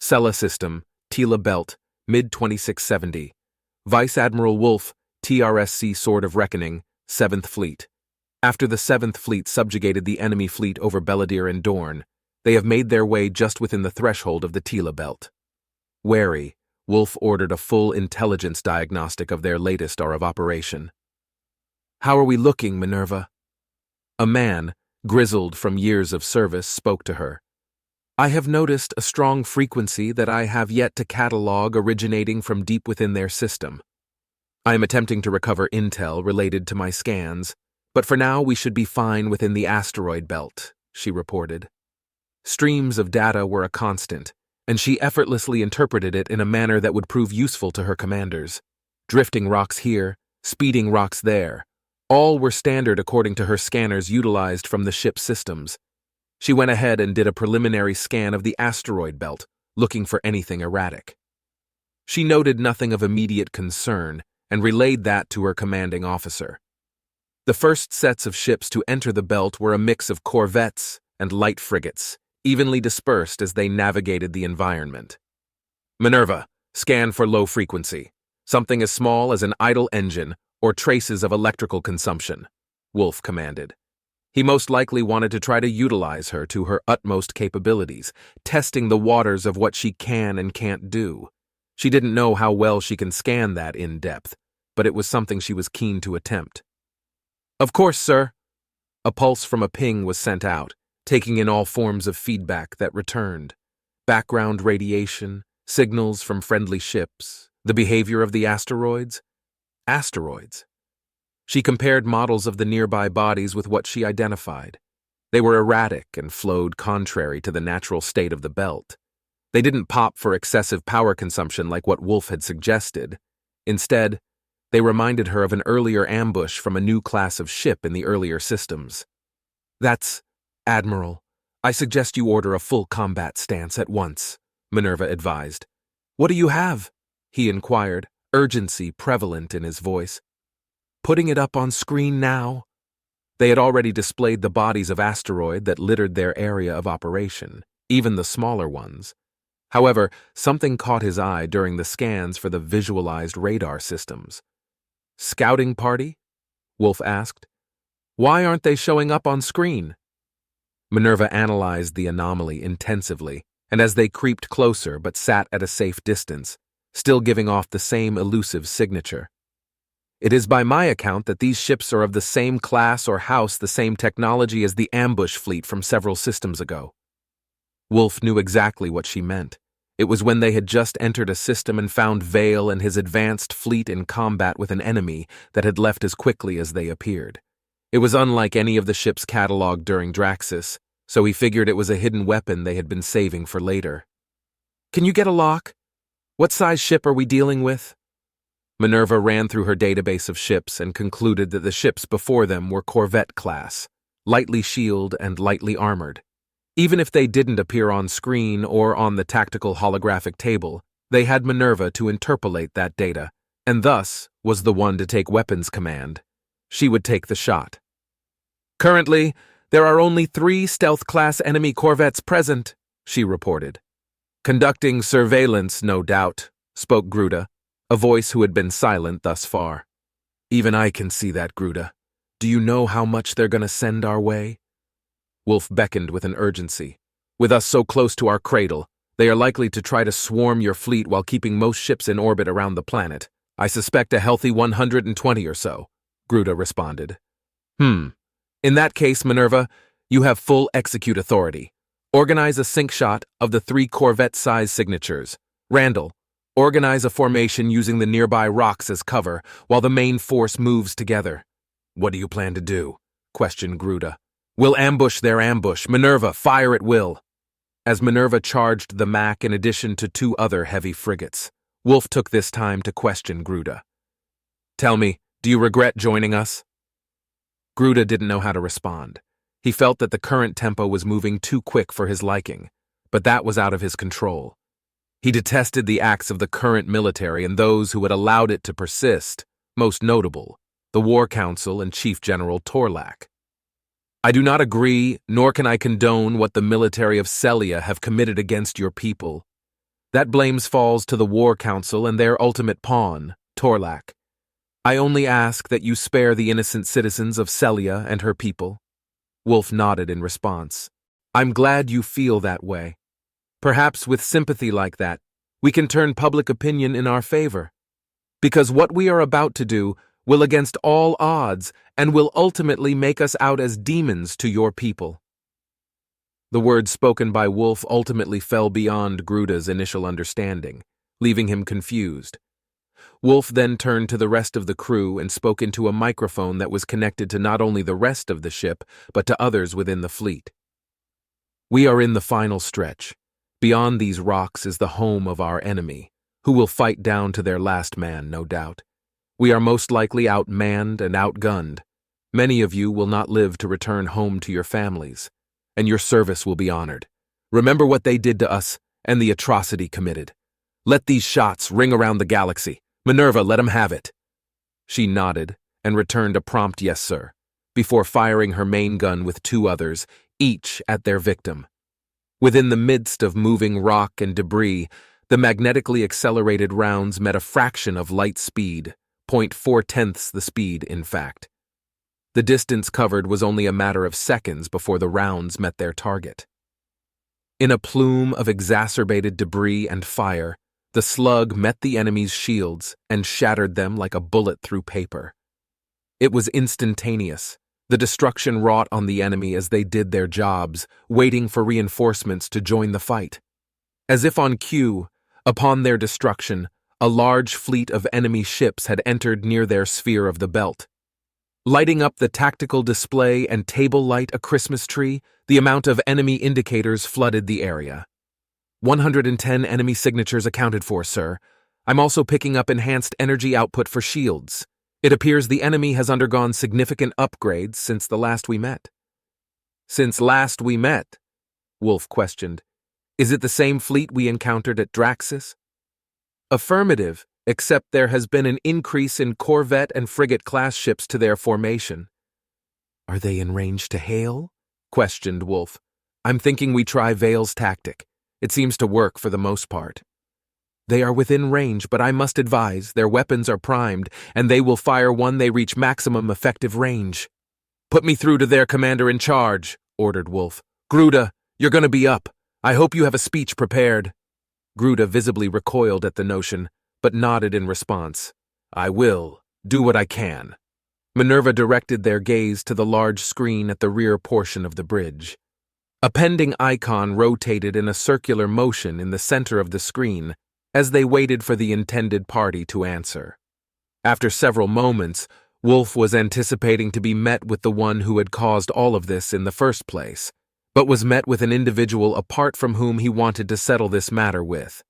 Sela System, Tila Belt, mid-2670. Vice Admiral Wolf, TRSC Sword of Reckoning, 7th Fleet. After the 7th Fleet subjugated the enemy fleet over Belladere and Dorne, they have made their way just within the threshold of the Tila Belt. Wary, Wolf ordered a full intelligence diagnostic of their latest hour of operation. "How are we looking, Minerva?" A man, grizzled from years of service, spoke to her. "I have noticed a strong frequency that I have yet to catalog originating from deep within their system. I am attempting to recover intel related to my scans, but for now we should be fine within the asteroid belt," she reported. Streams of data were a constant, and she effortlessly interpreted it in a manner that would prove useful to her commanders. Drifting rocks here, speeding rocks there. All were standard according to her scanners utilized from the ship's systems. She went ahead and did a preliminary scan of the asteroid belt, looking for anything erratic. She noted nothing of immediate concern and relayed that to her commanding officer. The first sets of ships to enter the belt were a mix of corvettes and light frigates, evenly dispersed as they navigated the environment. "Minerva, scan for low frequency, something as small as an idle engine or traces of electrical consumption," Wolf commanded. He most likely wanted to try to utilize her to her utmost capabilities, testing the waters of what she can and can't do. She didn't know how well she can scan that in depth, but it was something she was keen to attempt. "Of course, sir." A pulse from a ping was sent out, taking in all forms of feedback that returned. Background radiation, signals from friendly ships, the behavior of the asteroids. Asteroids. She compared models of the nearby bodies with what she identified. They were erratic and flowed contrary to the natural state of the belt. They didn't pop for excessive power consumption like what Wolf had suggested. Instead, they reminded her of an earlier ambush from a new class of ship in the earlier systems. "That's Admiral. I suggest you order a full combat stance at once," Minerva advised. "What do you have?" he inquired, urgency prevalent in his voice. "Putting it up on screen now." They had already displayed the bodies of asteroid that littered their area of operation, even the smaller ones. However, something caught his eye during the scans for the visualized radar systems. "Scouting party?" Wolf asked. "Why aren't they showing up on screen?" Minerva analyzed the anomaly intensively, and as they creeped closer but sat at a safe distance, still giving off the same elusive signature. "It is by my account that these ships are of the same class or house the same technology as the ambush fleet from several systems ago." Wolf knew exactly what she meant. It was when they had just entered a system and found Vale and his advanced fleet in combat with an enemy that had left as quickly as they appeared. It was unlike any of the ships cataloged during Draxus, so he figured it was a hidden weapon they had been saving for later. "Can you get a lock? What size ship are we dealing with?" Minerva ran through her database of ships and concluded that the ships before them were Corvette class, lightly shielded and lightly armored. Even if they didn't appear on screen or on the tactical holographic table, they had Minerva to interpolate that data, and thus was the one to take weapons command. She would take the shot. "Currently, there are only 3 stealth-class enemy corvettes present," she reported. "Conducting surveillance, no doubt," spoke Gruda, a voice who had been silent thus far. "Even I can see that, Gruda. Do you know how much they're going to send our way?" Wolf beckoned with an urgency. "With us so close to our cradle, they are likely to try to swarm your fleet while keeping most ships in orbit around the planet. I suspect a healthy 120 or so," Gruda responded. In that case, Minerva, you have full execute authority. Organize a sync shot of the 3 Corvette-size signatures. Randall, organize a formation using the nearby rocks as cover while the main force moves together." "What do you plan to do?" questioned Gruda. "We'll ambush their ambush. Minerva, fire at will." As Minerva charged the Mac in addition to 2 other heavy frigates, Wolf took this time to question Gruda. "Tell me, do you regret joining us?" Gruda didn't know how to respond. He felt that the current tempo was moving too quick for his liking, but that was out of his control. He detested the acts of the current military and those who had allowed it to persist, most notable, the War Council and Chief General Torlak. "I do not agree, nor can I condone what the military of Celia have committed against your people." That blame falls to the War Council and their ultimate pawn, Torlak. I only ask that you spare the innocent citizens of Celia and her people." Wolf nodded in response. "I'm glad you feel that way. Perhaps with sympathy like that, we can turn public opinion in our favor. Because what we are about to do will against all odds and will ultimately make us out as demons to your people." The words spoken by Wolf ultimately fell beyond Gruda's initial understanding, leaving him confused. Wolf then turned to the rest of the crew and spoke into a microphone that was connected to not only the rest of the ship, but to others within the fleet. "We are in the final stretch. Beyond these rocks is the home of our enemy, who will fight down to their last man, no doubt. We are most likely outmanned and outgunned. Many of you will not live to return home to your families, and your service will be honored. Remember what they did to us and the atrocity committed. Let these shots ring around the galaxy. Minerva, let 'em have it." She nodded and returned a prompt "yes, sir," before firing her main gun with two others, each at their victim. Within the midst of moving rock and debris, the magnetically accelerated rounds met a fraction of light speed, 0.4 the speed, in fact. The distance covered was only a matter of seconds before the rounds met their target. In a plume of exacerbated debris and fire, the slug met the enemy's shields and shattered them like a bullet through paper. It was instantaneous, the destruction wrought on the enemy as they did their jobs, waiting for reinforcements to join the fight. As if on cue, upon their destruction, a large fleet of enemy ships had entered near their sphere of the belt. Lighting up the tactical display and table light a Christmas tree, the amount of enemy indicators flooded the area. 110 enemy signatures accounted for, sir. I'm also picking up enhanced energy output for shields. It appears the enemy has undergone significant upgrades since the last we met." "Since last we met?" Wolf questioned. "Is it the same fleet we encountered at Draxis?" "Affirmative, except there has been an increase in corvette and frigate-class ships to their formation." "Are they in range to hail?" questioned Wolf. "I'm thinking we try Vale's tactic. It seems to work for the most part." "They are within range, but I must advise, their weapons are primed, and they will fire when they reach maximum effective range." "Put me through to their commander-in-charge," ordered Wolf. "Gruda, you're going to be up. I hope you have a speech prepared." Gruda visibly recoiled at the notion, but nodded in response. "I will. Do what I can." Minerva directed their gaze to the large screen at the rear portion of the bridge. A pending icon rotated in a circular motion in the center of the screen as they waited for the intended party to answer. After several moments, Wolf was anticipating to be met with the one who had caused all of this in the first place, but was met with an individual apart from whom he wanted to settle this matter with.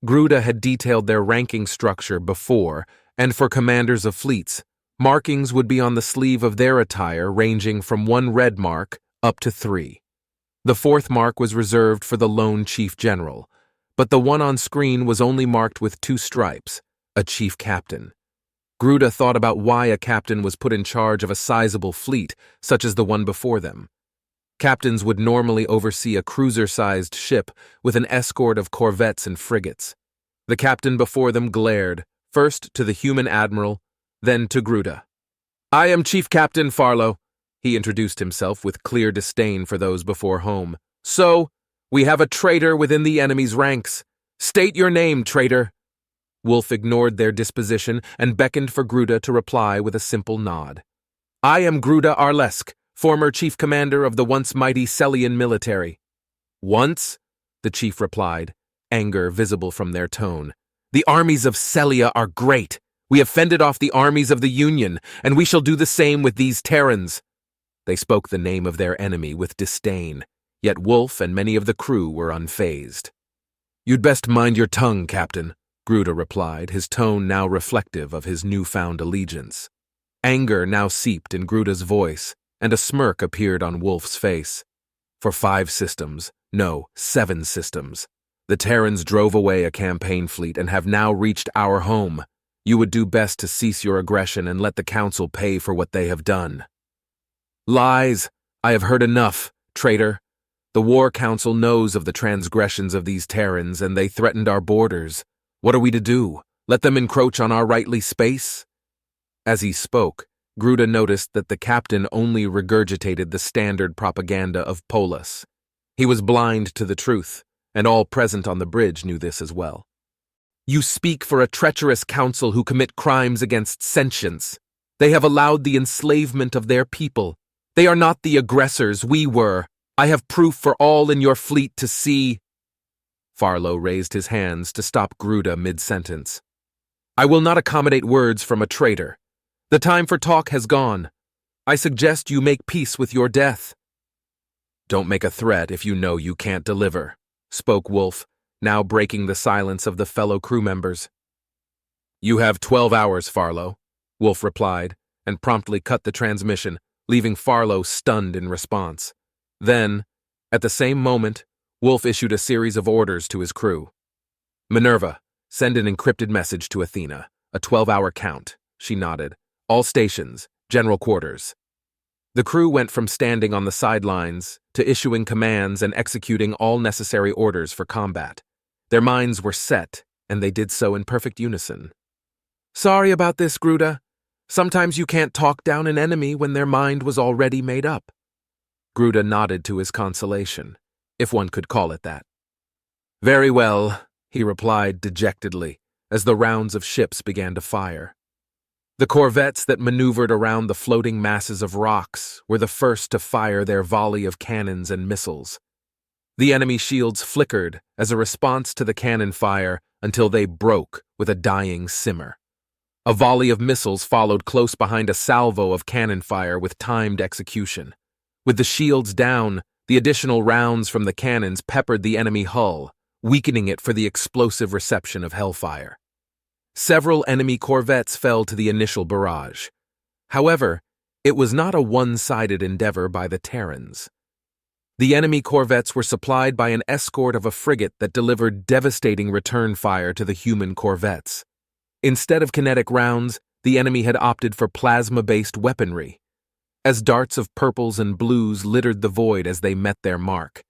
Gruda had detailed their ranking structure before, and for commanders of fleets, markings would be on the sleeve of their attire ranging from 1 red mark up to 3. The 4th mark was reserved for the lone chief general, but the one on screen was only marked with 2 stripes, a chief captain. Gruda thought about why a captain was put in charge of a sizable fleet, such as the one before them. Captains would normally oversee a cruiser-sized ship with an escort of corvettes and frigates. The captain before them glared, first to the human admiral, then to Gruda. "I am Chief Captain Farlow," he introduced himself with clear disdain for those before home. "So, we have a traitor within the enemy's ranks. State your name, traitor." Wolf ignored their disposition and beckoned for Gruda to reply with a simple nod. "I am Gruda Arlesk, former chief commander of the once mighty Celian military." "Once?" the chief replied, anger visible from their tone. "The armies of Celia are great. We have fended off the armies of the Union, and we shall do the same with these Terrans." They spoke the name of their enemy with disdain, yet Wolf and many of the crew were unfazed. "You'd best mind your tongue, Captain," Gruda replied, his tone now reflective of his newfound allegiance. Anger now seeped in Gruda's voice, and a smirk appeared on Wolf's face. "For 5 systems, no, 7 systems, the Terrans drove away a campaign fleet and have now reached our home. You would do best to cease your aggression and let the Council pay for what they have done." "Lies! I have heard enough, traitor." The War Council knows of the transgressions of these Terrans, and they threatened our borders. What are we to do? Let them encroach on our rightly space?" As he spoke, Gruda noticed that the captain only regurgitated the standard propaganda of Polis. He was blind to the truth, and all present on the bridge knew this as well. "You speak for a treacherous council who commit crimes against sentience. They have allowed the enslavement of their people. They are not the aggressors, we were. I have proof for all in your fleet to see." Farlow raised his hands to stop Gruda mid-sentence. "I will not accommodate words from a traitor. The time for talk has gone. I suggest you make peace with your death." "Don't make a threat if you know you can't deliver," spoke Wolf, now breaking the silence of the fellow crew members. "You have 12 hours, Farlow," Wolf replied, and promptly cut the transmission, leaving Farlow stunned in response. Then, at the same moment, Wolf issued a series of orders to his crew. "Minerva, send an encrypted message to Athena. A 12-hour count." She nodded. "All stations, general quarters." The crew went from standing on the sidelines to issuing commands and executing all necessary orders for combat. Their minds were set, and they did so in perfect unison. "Sorry about this, Gruda. Sometimes you can't talk down an enemy when their mind was already made up." Gruda nodded to his consolation, if one could call it that. "Very well," he replied dejectedly, as the rounds of ships began to fire. The corvettes that maneuvered around the floating masses of rocks were the first to fire their volley of cannons and missiles. The enemy shields flickered as a response to the cannon fire until they broke with a dying simmer. A volley of missiles followed close behind a salvo of cannon fire with timed execution. With the shields down, the additional rounds from the cannons peppered the enemy hull, weakening it for the explosive reception of hellfire. Several enemy corvettes fell to the initial barrage. However, it was not a one-sided endeavor by the Terrans. The enemy corvettes were supplied by an escort of a frigate that delivered devastating return fire to the human corvettes. Instead of kinetic rounds, the enemy had opted for plasma-based weaponry. As darts of purples and blues littered the void as they met their mark,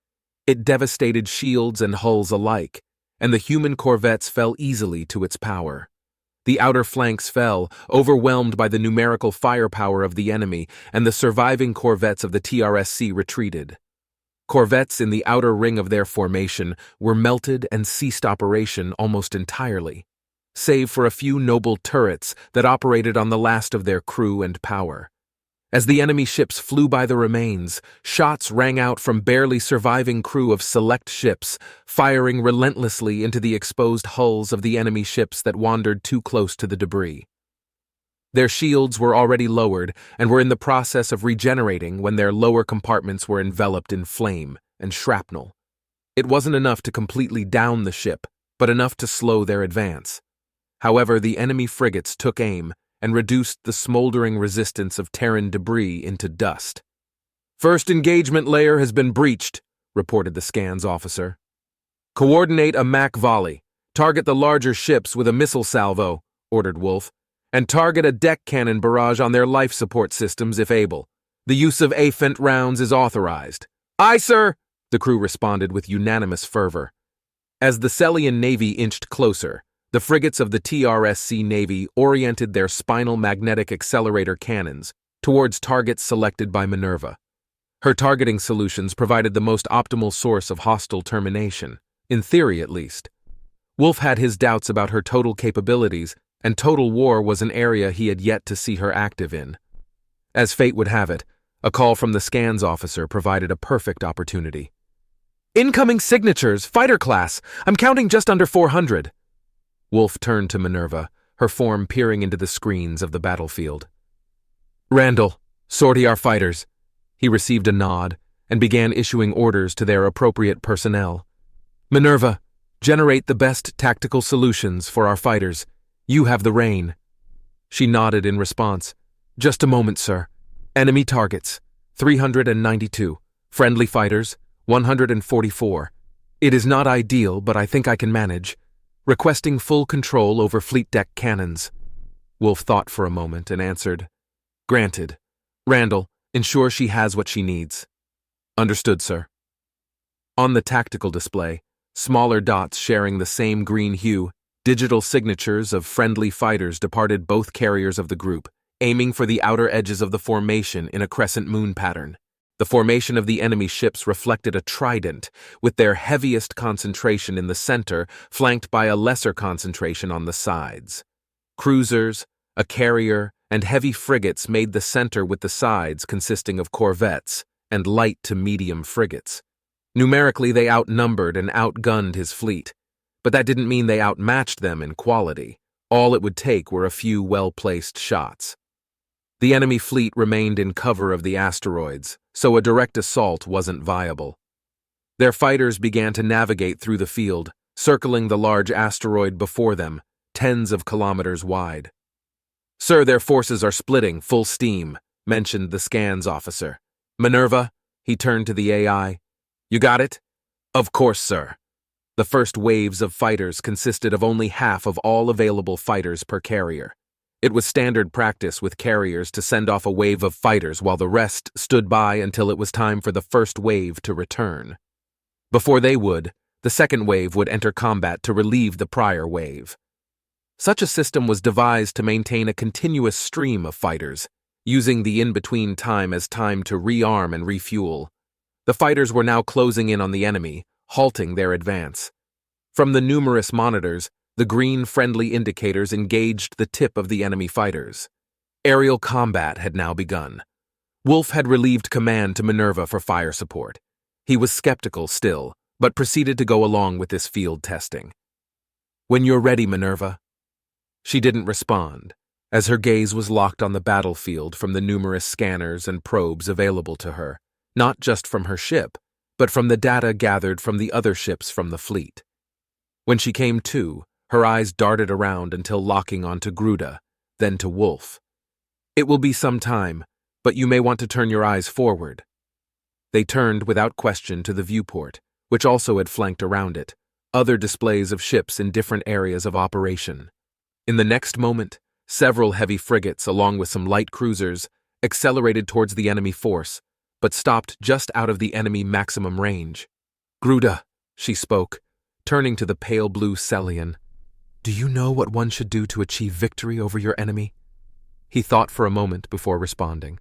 it devastated shields and hulls alike, and the human corvettes fell easily to its power. The outer flanks fell, overwhelmed by the numerical firepower of the enemy, and the surviving corvettes of the TRSC retreated. Corvettes in the outer ring of their formation were melted and ceased operation almost entirely, save for a few noble turrets that operated on the last of their crew and power. As the enemy ships flew by the remains, shots rang out from barely surviving crew of select ships, firing relentlessly into the exposed hulls of the enemy ships that wandered too close to the debris. Their shields were already lowered and were in the process of regenerating when their lower compartments were enveloped in flame and shrapnel. It wasn't enough to completely down the ship, but enough to slow their advance. However, the enemy frigates took aim and reduced the smoldering resistance of Terran debris into dust. "First engagement layer has been breached," reported the scans officer. "Coordinate a MAC volley. Target the larger ships with a missile salvo," ordered Wolf, "and target a deck cannon barrage on their life support systems if able. The use of AFENT rounds is authorized." "Aye, sir," the crew responded with unanimous fervor. As the Celian Navy inched closer, the frigates of the TRSC Navy oriented their spinal magnetic accelerator cannons towards targets selected by Minerva. Her targeting solutions provided the most optimal source of hostile termination, in theory at least. Wolf had his doubts about her total capabilities, and total war was an area he had yet to see her active in. As fate would have it, a call from the scans officer provided a perfect opportunity. "Incoming signatures, fighter class. I'm counting just under 400. Wolf turned to Minerva, her form peering into the screens of the battlefield. "Randall, sortie our fighters." He received a nod and began issuing orders to their appropriate personnel. "Minerva, generate the best tactical solutions for our fighters. You have the reign." She nodded in response. "Just a moment, sir. Enemy targets, 392. Friendly fighters, 144. It is not ideal, but I think I can manage. Requesting full control over fleet deck cannons." Wolf thought for a moment and answered, "Granted. Randall, ensure she has what she needs." "Understood, sir." On the tactical display, smaller dots sharing the same green hue, digital signatures of friendly fighters departed both carriers of the group, aiming for the outer edges of the formation in a crescent moon pattern. The formation of the enemy ships reflected a trident, with their heaviest concentration in the center, flanked by a lesser concentration on the sides. Cruisers, a carrier, and heavy frigates made the center, with the sides consisting of corvettes and light to medium frigates. Numerically, they outnumbered and outgunned his fleet, but that didn't mean they outmatched them in quality. All it would take were a few well-placed shots. The enemy fleet remained in cover of the asteroids, so a direct assault wasn't viable. Their fighters began to navigate through the field, circling the large asteroid before them, tens of kilometers wide. "Sir, their forces are splitting, full steam," mentioned the scans officer. "Minerva," he turned to the AI. "You got it?" "Of course, sir." The first waves of fighters consisted of only half of all available fighters per carrier. It was standard practice with carriers to send off a wave of fighters while the rest stood by until it was time for the first wave to return. Before they would, the second wave would enter combat to relieve the prior wave. Such a system was devised to maintain a continuous stream of fighters, using the in-between time as time to rearm and refuel. The fighters were now closing in on the enemy, halting their advance. From the numerous monitors, the green friendly indicators engaged the tip of the enemy fighters. Aerial combat had now begun. Wolf had relieved command to Minerva for fire support. He was skeptical still, but proceeded to go along with this field testing. "When you're ready, Minerva." She didn't respond, as her gaze was locked on the battlefield from the numerous scanners and probes available to her, not just from her ship, but from the data gathered from the other ships from the fleet. When she came to, her eyes darted around until locking onto Gruda, then to Wolf. "It will be some time, but you may want to turn your eyes forward." They turned without question to the viewport, which also had flanked around it, other displays of ships in different areas of operation. In the next moment, several heavy frigates, along with some light cruisers, accelerated towards the enemy force, but stopped just out of the enemy maximum range. "Gruda," she spoke, turning to the pale blue Celian. "Do you know what one should do to achieve victory over your enemy?" He thought for a moment before responding.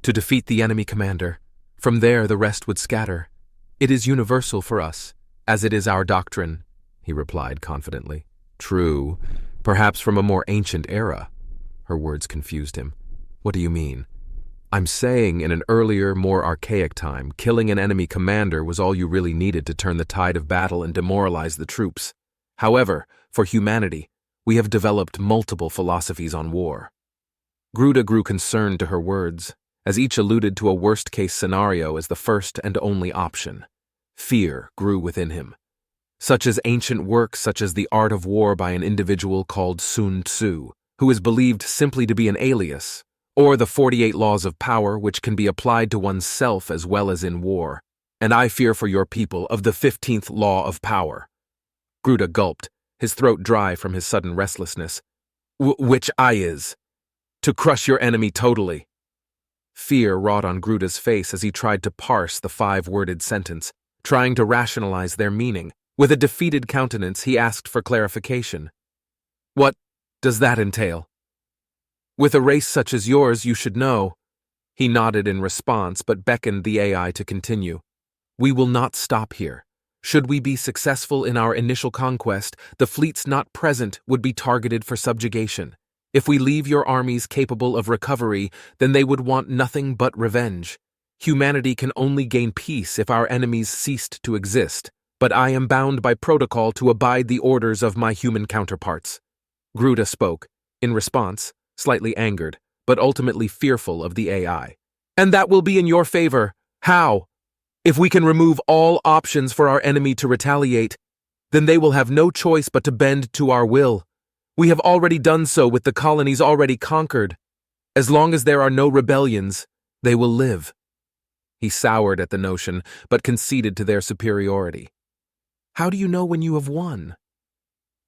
"To defeat the enemy commander. From there the rest would scatter. It is universal for us, as it is our doctrine," he replied confidently. "True, perhaps from a more ancient era." Her words confused him. "What do you mean?" "I'm saying in an earlier, more archaic time, killing an enemy commander was all you really needed to turn the tide of battle and demoralize the troops. However, for humanity, we have developed multiple philosophies on war." Gruda grew concerned to her words, as each alluded to a worst-case scenario as the first and only option. Fear grew within him. Such as ancient works such as The Art of War by an individual called Sun Tzu, who is believed simply to be an alias, or the 48 Laws of Power, which can be applied to oneself as well as in war. "And I fear for your people of the 15th Law of Power." Gruda gulped, his throat dry from his sudden restlessness. Which I is? To crush your enemy totally." Fear wrought on Gruda's face as he tried to parse the 5-worded sentence, trying to rationalize their meaning. With a defeated countenance, he asked for clarification. "What does that entail?" "With a race such as yours, you should know." He nodded in response, but beckoned the AI to continue. "We will not stop here. Should we be successful in our initial conquest, the fleets not present would be targeted for subjugation. If we leave your armies capable of recovery, then they would want nothing but revenge. Humanity can only gain peace if our enemies ceased to exist, but I am bound by protocol to abide the orders of my human counterparts." Gruda spoke, in response, slightly angered, but ultimately fearful of the AI. "And that will be in your favor. How? If we can remove all options for our enemy to retaliate, then they will have no choice but to bend to our will. We have already done so with the colonies already conquered. As long as there are no rebellions, they will live." He soured at the notion, but conceded to their superiority. "How do you know when you have won?"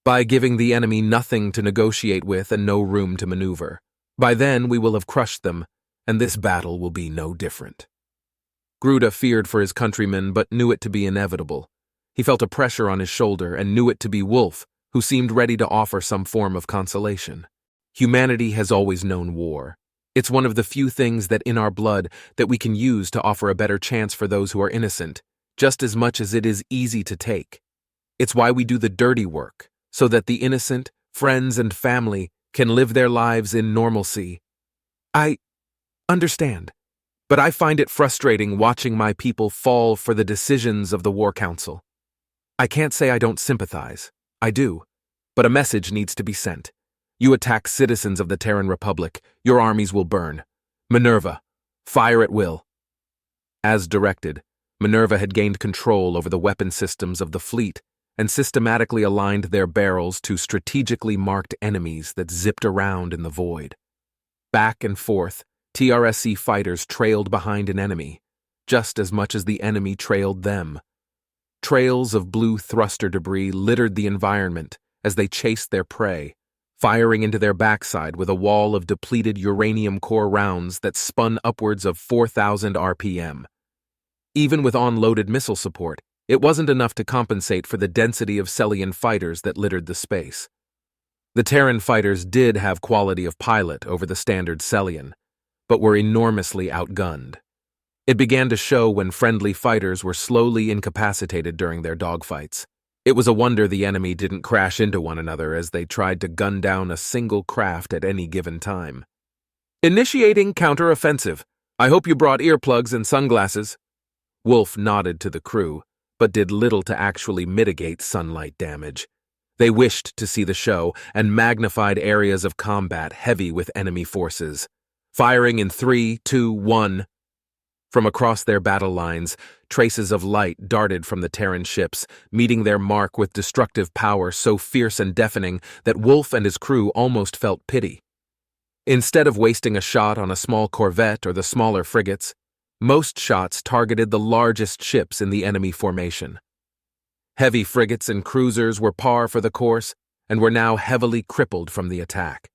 "By giving the enemy nothing to negotiate with and no room to maneuver. By then we will have crushed them, and this battle will be no different." Gruda feared for his countrymen but knew it to be inevitable. He felt a pressure on his shoulder and knew it to be Wolf, who seemed ready to offer some form of consolation. Humanity has always known war. It's one of the few things that in our blood that we can use to offer a better chance for those who are innocent, just as much as it is easy to take. It's why we do the dirty work, so that the innocent, friends and family can live their lives in normalcy. I understand, but I find it frustrating watching my people fall for the decisions of the War Council. I can't say I don't sympathize. I do. But a message needs to be sent. You attack citizens of the Terran Republic, your armies will burn. Minerva, fire at will. As directed, Minerva had gained control over the weapon systems of the fleet and systematically aligned their barrels to strategically marked enemies that zipped around in the void. Back and forth, TRSC fighters trailed behind an enemy, just as much as the enemy trailed them. Trails of blue thruster debris littered the environment as they chased their prey, firing into their backside with a wall of depleted uranium core rounds that spun upwards of 4,000 RPM. Even with on-loaded missile support, it wasn't enough to compensate for the density of Celian fighters that littered the space. The Terran fighters did have quality of pilot over the standard Celian, but were enormously outgunned. It began to show when friendly fighters were slowly incapacitated during their dogfights. It was a wonder the enemy didn't crash into one another as they tried to gun down a single craft at any given time. Initiating counter-offensive. I hope you brought earplugs and sunglasses. Wolf nodded to the crew, but did little to actually mitigate sunlight damage. They wished to see the show and magnified areas of combat heavy with enemy forces. Firing in 3, 2, 1. From across their battle lines, traces of light darted from the Terran ships, meeting their mark with destructive power so fierce and deafening that Wolf and his crew almost felt pity. Instead of wasting a shot on a small corvette or the smaller frigates, most shots targeted the largest ships in the enemy formation. Heavy frigates and cruisers were par for the course and were now heavily crippled from the attack.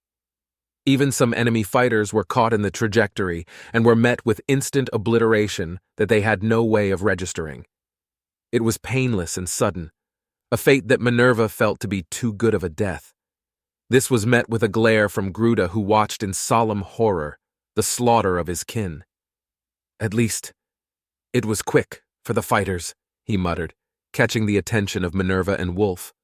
Even some enemy fighters were caught in the trajectory and were met with instant obliteration that they had no way of registering. It was painless and sudden, a fate that Minerva felt to be too good of a death. This was met with a glare from Gruda, who watched in solemn horror the slaughter of his kin. At least, it was quick for the fighters, he muttered, catching the attention of Minerva and Wolf.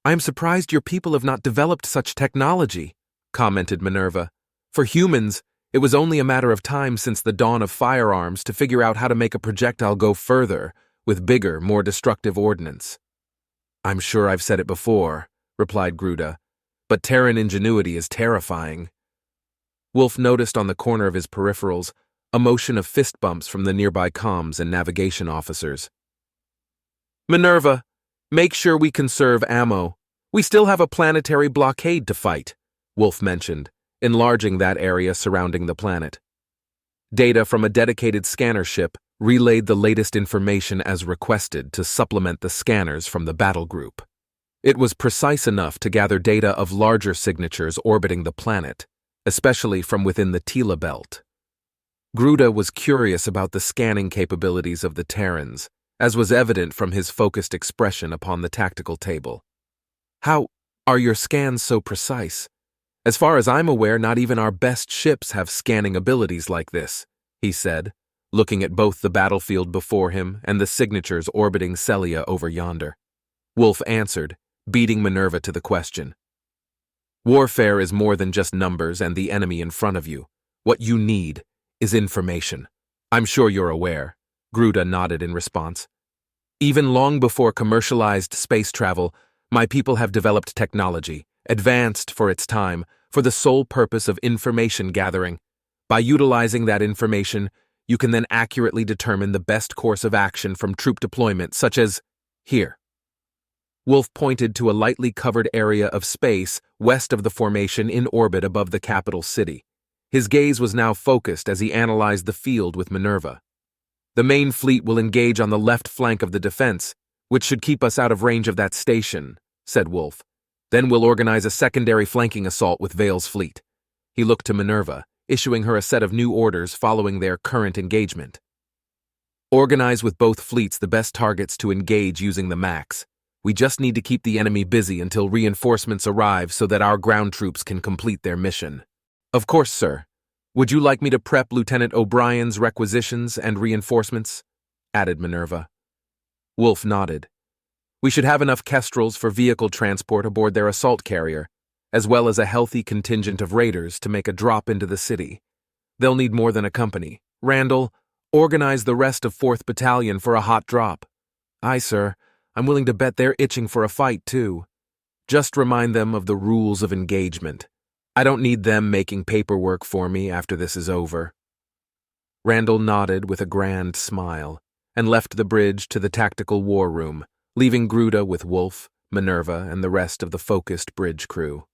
I am surprised your people have not developed such technology, commented Minerva. For humans, it was only a matter of time since the dawn of firearms to figure out how to make a projectile go further with bigger, more destructive ordnance. I'm sure I've said it before, replied Gruda, but Terran ingenuity is terrifying. Wolf noticed on the corner of his peripherals a motion of fist bumps from the nearby comms and navigation officers. Minerva, make sure we conserve ammo. We still have a planetary blockade to fight, Wolf mentioned, enlarging that area surrounding the planet. Data from a dedicated scanner ship relayed the latest information as requested to supplement the scanners from the battle group. It was precise enough to gather data of larger signatures orbiting the planet, especially from within the Tila belt. Gruda was curious about the scanning capabilities of the Terrans, as was evident from his focused expression upon the tactical table. How are your scans so precise? As far as I'm aware, not even our best ships have scanning abilities like this, he said, looking at both the battlefield before him and the signatures orbiting Celia over yonder. Wolf answered, beating Minerva to the question. Warfare is more than just numbers and the enemy in front of you. What you need is information. I'm sure you're aware, Gruda nodded in response. Even long before commercialized space travel, my people have developed technology, advanced for its time, for the sole purpose of information gathering. By utilizing that information, you can then accurately determine the best course of action from troop deployment, such as here. Wolf pointed to a lightly covered area of space west of the formation in orbit above the capital city. His gaze was now focused as he analyzed the field with Minerva. The main fleet will engage on the left flank of the defense, which should keep us out of range of that station, said Wolf. Then we'll organize a secondary flanking assault with Vale's fleet. He looked to Minerva, issuing her a set of new orders following their current engagement. Organize with both fleets the best targets to engage using the max. We just need to keep the enemy busy until reinforcements arrive so that our ground troops can complete their mission. Of course, sir. Would you like me to prep Lieutenant O'Brien's requisitions and reinforcements? Added Minerva. Wolf nodded. We should have enough kestrels for vehicle transport aboard their assault carrier, as well as a healthy contingent of raiders to make a drop into the city. They'll need more than a company. Randall, organize the rest of 4th Battalion for a hot drop. Aye, sir. I'm willing to bet they're itching for a fight, too. Just remind them of the rules of engagement. I don't need them making paperwork for me after this is over. Randall nodded with a grand smile and left the bridge to the tactical war room, leaving Gruda with Wolf, Minerva, and the rest of the focused bridge crew.